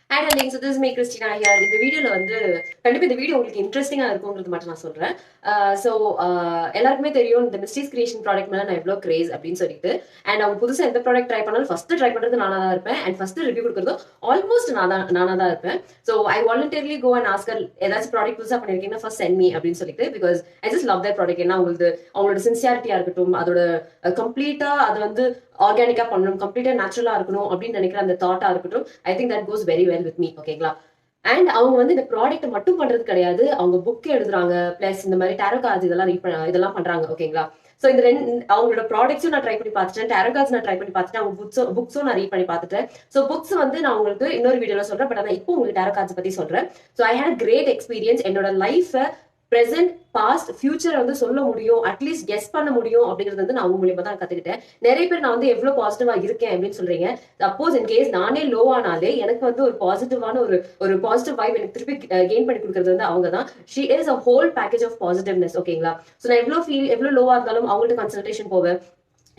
Hi darling, so this is me Christina here. இந்த வீடியோல வந்து கண்டிப்பா இந்த வீடியோ உங்களுக்கு இன்ட்ரெஸ்டிங்கா இருக்கும்ன்றது மட்டும் நான் சொல்றேன். ஸோ எல்லாருக்குமே தெரியும் இந்த மிஸ்டீஸ் கிரியேஷன் ப்ராடக்ட் மேல நான் எவ்வளோ கிரேஸ் அப்படின்னு சொல்லிட்டு. அண்ட் அவங்க புதுசா எந்த ப்ராடக்ட் ட்ரை பண்ணாலும் ஃபர்ஸ்ட் ட்ரை பண்றது நானா தான் இருப்பேன். அண்ட் ஃபர்ஸ்ட் ரிவ்யூ கொடுக்கறதும் ஆல்மோஸ்ட் நானா தான் இருப்பேன். So I voluntarily go and ask her ஏதாச்சும் ப்ராடக்ட் புதுசா பண்ணிருக்கீங்கன்னா ஃபர்ஸ்ட் சென்ட் மீ அப்படின்னு சொல்லிட்டு, because I just love that product. ஏன்னா அவங்களோட சின்சியாரிட்டியா இருக்கட்டும், அதோட கம்ப்ளீட்டா அது வந்து ஆர்கானிக்கா பண்ணணும், கம்ப்ளீட்டா நேச்சுரலா இருக்கணும் அப்படின்னு நினைக்கிற அந்த தாட்டா இருக்கட்டும், I think that cos very well with me. ஓகேங்களா? அண்ட் அவங்க வந்து இந்த ப்ராடக்ட் மட்டும் பண்றது கிடையாது, அவங்க புக் எழுதுறாங்க, பிளஸ் இந்த மாதிரி டேரோ கார்ட்ஸ் இதெல்லாம் பண்றாங்க. ஓகேங்களா? ஸோ இந்த அவங்களோட ப்ராடக்ட்ஸும் நான் ட்ரை பண்ணி பார்த்துட்டேன், டேரோ கார்ட்ஸ் நான் ட்ரை பண்ணி பார்த்துட்டேன், அவங்க புக்ஸும் நான் ரீட் பண்ணி பார்த்துட்டேன். ஸோ புக்ஸ் வந்து நான் உங்களுக்கு இன்னொரு வீடியோல சொல்றேன், பட் ஆனால் இப்போ உங்களுக்கு டேரோ கார்ட்ஸ் பத்தி சொல்றேன். So I had great experience. என்னோட லைஃபை பிரசன்ட் பாஸ்ட் ஃபியூச்சரை வந்து சொல்ல முடியும், அட்லீஸ்ட் கெஸ் பண்ண முடியும் அப்படிங்கிறது வந்து நான் அவங்க மூலியமா தான் கத்துக்கிட்டேன். நிறைய பேர் நான் வந்து எவ்வளவு பாசிட்டிவா இருக்கேன் அப்படின்னு சொல்றீங்க. சப்போஸ் இன் கேஸ் நானே லோ ஆனாலே எனக்கு வந்து ஒரு பாசிட்டிவான ஒரு பாசிட்டிவ் வைப் எனக்கு திருப்பி கெயின் பண்ணி கொடுக்கறது வந்து அவங்க தான். She is a whole package of positiveness. ஓகேங்களா? ஸோ நான் எவ்வளவு லோவா இருந்தாலும் அவங்கள்ட்ட கன்சல்டேஷன் போவேன்.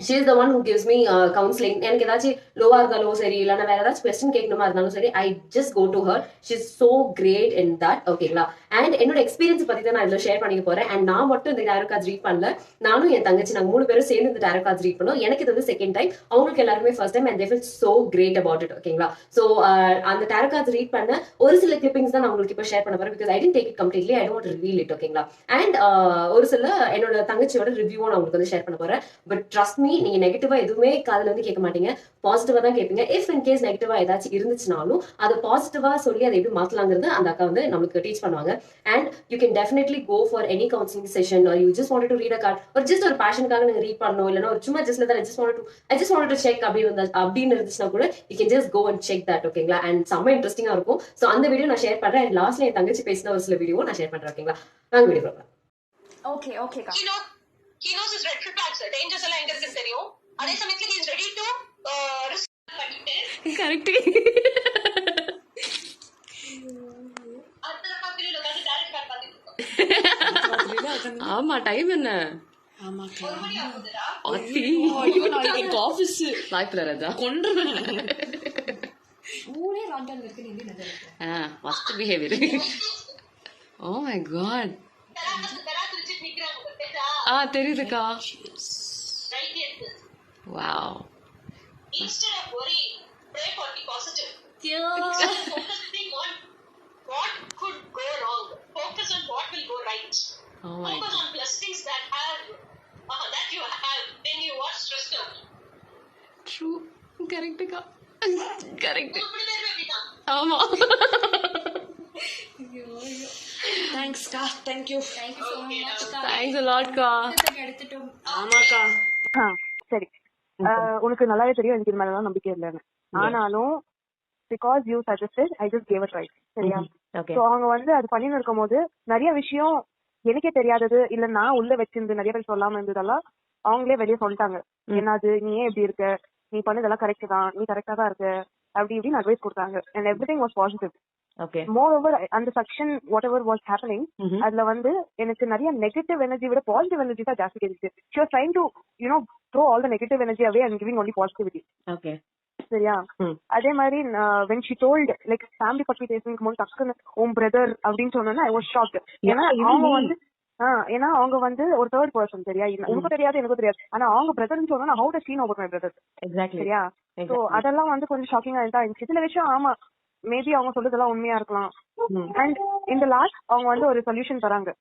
She is the one who gives me counseling. எனக்கு ஏதாச்சும் லோவா இருந்தாலும் சரி, இல்லைன்னா வேற ஏதாச்சும் கொஸ்டின் கேட்கணுமா இருந்தாலும் சரி, I just go to her. She is so great in that. ஓகேங்களா? அண்ட் என்னோட எக்ஸ்பீரியன்ஸ் பத்தி தான் நான் இதுல ஷேர் பண்ணிக்க போறேன். அண்ட் நான் மட்டும் இந்த டேரோ கார்ட்ஸ் ரீட் பண்ணல, நானும் என் தங்கச்சி நாங்க 3 பேரும் சேர்ந்து இந்த டேரோ கார்ட்ஸ் ரீட் பண்ணோம். எனக்கு இது வந்து செகண்ட் டைம், அவங்களுக்கு எல்லாருமே first time. And they feel so great about it. ஓகேங்களா? ஸோ அந்த டேரோ கார்ட்ஸ் ரீட் பண்ண ஒரு சில கிளிப்பிங்ஸ் தான் நான் உங்களுக்கு இப்போ ஷேர் பண்ண போறேன், because I didn't take it completely, I don't reveal it. ஓகேங்களா? அண்ட் ஒரு சில என்னோட தங்கச்சியோட ரிவ்யூவும் நான் உங்களுக்கு வந்து ஷேர் பண்ண போறேன். பட் ட்ரஸ்ட் மீ, நீங்க நெகட்டிவா எதுவுமே காதுல வந்து கேட்க மாட்டீங்க, பாசிட்டிவா தான் கேட்பீங்க. இஃப் இன் கேஸ் நெகட்டிவா ஏதாச்சும் இருந்துச்சுனாலும் அதை பாசிட்டிவா சொல்லி அதை எப்படி மாத்தலாங்கிறது அந்த அக்கா வந்து நமக்கு டீச் பண்ணுவாங்க. And you can definitely go for any counselling session, or you just wanted to read a card, ஒரு ஜஸ்ட் ஒரு பேஷனுக்காக நீங்க ரீட் பண்ணணும், இல்லைன்னா ஒரு சும்மா just I just wanted to check அப்படின்னு இருந்துச்சுன்னா கூட you can just go and check that. ஓகேங்களா? அண்ட் செம்ம இன்ட்ரெஸ்டிங்கா இருக்கும். ஸோ அந்த வீடியோ நான் ஷேர் பண்றேன். அண்ட் லாஸ்ட்ல என் தங்கச்சி பேசின ஒரு சில வீடியோ நான் ஷேர் பண்றேன். ஓகேங்களா? வாங்க வீடியோ பார்க்கலாம். ஓகே ஓகேக்கா. He knows his red flags, dangers எல்லாம் எங்க இருக்குன்னு தெரியும். அதே சமயத்துல he is ready to risk பண்ணிட்டு கரெக்ட். அடுத்த பக்கத்துல உட்கார்ந்து டைரக்ட் கார்ட் பாத்துட்டு ஆமா, டைம் என்ன? ஆமாக்கா, ஒரு மணி ஆகுதுடா. ஐயோ, நாளைக்கு எனக்கு ஆபீஸ். வாய்ப்புல ராஜா கொன்றுவேன். ஊரே ராண்டல் இருக்கு, நீ என்ன நினைக்கிற? First behaviour. Oh my god. தரா திருச்சி நிக்கறாங்க தெரியுதா? தெரியுதுக்கா. Right hand. Wow. Instead of worrying, pray for the positive. Focusing on what could go wrong. Focus on what will go right. Oh my Focus on blessings that you have when you are stressed out. True. கரெக்ட்டுக்கா. Correct. இப்படி பேர் அப்படிதான். ஆமா. Thanks ka, thank you so much ka. Thanks a lot ka. எடுத்துட்டோம். ஆமாக்கா. சரி, உனக்கு நல்லாவே தெரியும் எனக்கு இது மேல நம்பிக்கை இல்லைன்னு. ஆனாலும் because you suggested, I just gave it right. சரியா? சோ அவங்க வந்து அது பண்ணிட்டு இருக்கும் போது நிறைய விஷயம் எனக்கே தெரியாதது, இல்ல நான் உள்ள வச்சிருந்து நிறைய பேர் சொல்லாம இருந்ததெல்லாம் அவங்களே வெளியே சொல்லிட்டாங்க. என்னது, நீ ஏன் இப்படி இருக்க, நீ பண்ணதெல்லாம் கரெக்ட் தான், நீ கரெக்டா தான் இருக்க, அப்படி இப்படின்னு அட்வைஸ் கொடுத்தாங்க. and everything was positive. Okay. Moreover, அந்த செக்ஷன் whatever was happening, அதுல வந்து எனக்கு நிறைய நெகட்டிவ் எனர்ஜி விட பாசிட்டிவ் எனர்ஜி தான் ஜாஸ்தி கிடைச்சு. she was trying to throw all the negative energy away and giving only positivity. Okay. சரியா? அதே மாதிரி when she told like family பத்தி பேசுறதுக்கு முன்னாடி டக்குன்னு உன் பிரதர் அப்படின்னு சொன்னா I was shocked. ஏன்னா அவங்க வந்து ஒரு தேர்ட் பர்சன். சரியா? உனக்கு தெரியாது, எனக்கு தெரியாது, ஆனா அவங்க பிரதர்னு சொன்னா how does she know about my brother? Exactly. சரியா? சோ அதெல்லாம் வந்து கொஞ்சம் ஷாக்கிங்கா இருந்துச்சு. சில விஷயம் ஆமா மேபி அவங்க சொல்றதெல்லாம் உண்மையா இருக்கலாம். அண்ட் இந்த லாஸ்ட் அவங்க வந்து ஒரு சொல்யூஷன் தராங்க,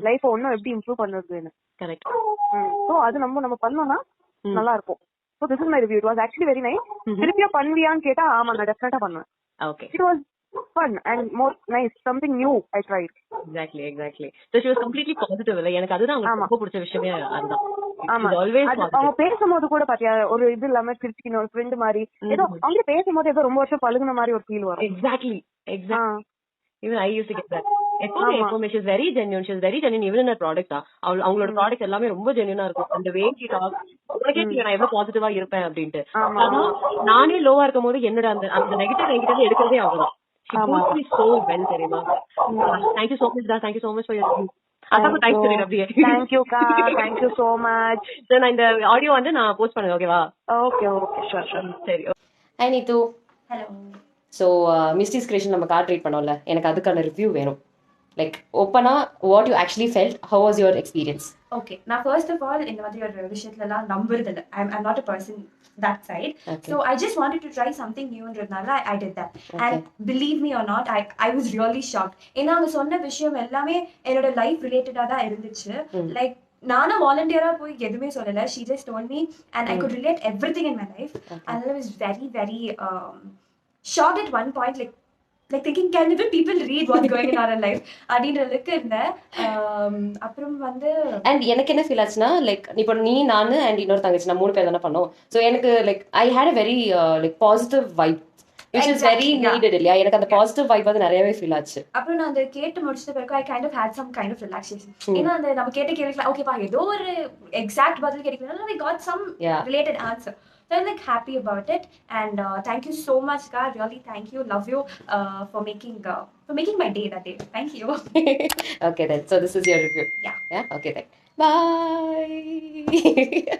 லைஃப் ஒன்னும் எப்படி இம்ப்ரூவ் பண்றதுன்னு. கரெக்ட். சோ அது நம்ம பண்ணோம்னா நல்லா இருக்கும். So this is my review. It was actually very nice. திருப்பியா பண்ணுவியான்னு கேட்டா ஆமா, நான் டெஃபினட்டா பண்ணுவேன். Okay. It was fun and more nice, something new I tried. Exactly. So she was completely positive. எனக்கு அதுதான் உங்களுக்கு ரொம்ப பிடிச்ச விஷயமே அதுதான். ஆமா, அவங்க பேசும்போது கூட பாத்தியா ஒரு இது இல்லாம சிரிச்சுக்கின ஒரு ஃப்ரெண்ட் மாதிரி, ஏதோ அவங்க பேசும்போது ஏதோ ரொம்ப வருஷம் பழகுன மாதிரி ஒரு ஃபீல் வரும். Exactly. Even I used to get that. எப்பவுமே she is very genuine. She is very genuine even in her product. அவங்களோட ப்ராடக்ட் எல்லாமே ரொம்ப ஜென்யூனா இருக்கும். அந்த வே she talk, உனக்கே தெரியும் நான் எவ்வளவு பாசிட்டிவா இருப்பேன் அப்படின்ட்டு. நானே லோவா இருக்கும் போது என்னோட அந்த நெகட்டிவ் என்கிட்ட எடுக்கிறதே அவங்கதான். She puts me so well, தெரியுமா? Thank you so much, thank you so much for your review. அதான் டைப் பண்ணிடு அப்படியே. Thank you ka, thank you so much. நான் இந்த ஆடியோ வந்து நான் போஸ்ட் பண்ணுவேன். ஓகேவா? Okay, sure. சரி. Hi Neetu. Hello. So Misty's creation நம்ம கார்ட் ரீட் பண்ணோம்ல, எனக்கு அதுக்கான ரிவ்யூ வேணும். லைக் ஓப்பனா what you actually felt, how was your experience? Okay, நான் ஃபர்ஸ்ட் ஆஃப் ஆல் இந்த மாதிரி ஒரு விஷயத்துலலாம் நம்புறது இல்லை. I'm not a person that side. So I just wanted to try something new ன்றதுனால I did that. And believe me or not, I was really shocked. ஏன்னா அவங்க சொன்ன விஷயம் எல்லாமே என்னோட லைஃப் ரிலேட்டடா தான் இருந்துச்சு. லைக் நானும் வாலண்டியரா போய் எதுவுமே சொல்லல. She just told me and I could relate everything in my life. And I was very very shocked at one point, like thinking, can even people read what's going in our life அப்படின்றதுக்கு இருந்தேன். அப்புறம் வந்து and எனக்கு என்ன feel ஆச்சுன்னா, like இப்போ நீ நானு அண்ட் இன்னொரு தங்கச்சி நான் 3 பேர் தானே பண்ணோம். ஸோ எனக்கு like I had a very like positive vibe which is very needed இல்லையா? எனக்கு அந்த பாசிட்டிவ் வைப் வந்து நிறையவே ஃபீல் ஆச்சு. அப்புறம் நான் அந்த கேட்டு முடிச்ச பிறகு I kind of had some kind of relaxation. ஏன்னா அந்த நம்ம கேட்ட கேள்விக்கு ஓகேப்பா ஏதோ ஒரு எக்ஸாக்ட் பதில் கிடைக்கல, we got some related answer. So I'm like happy about it, and thank you so much, God. Really, thank you. Love you for making my day that day. Thank you. Okay then. So this is your review. Yeah. Yeah. Okay then. Bye.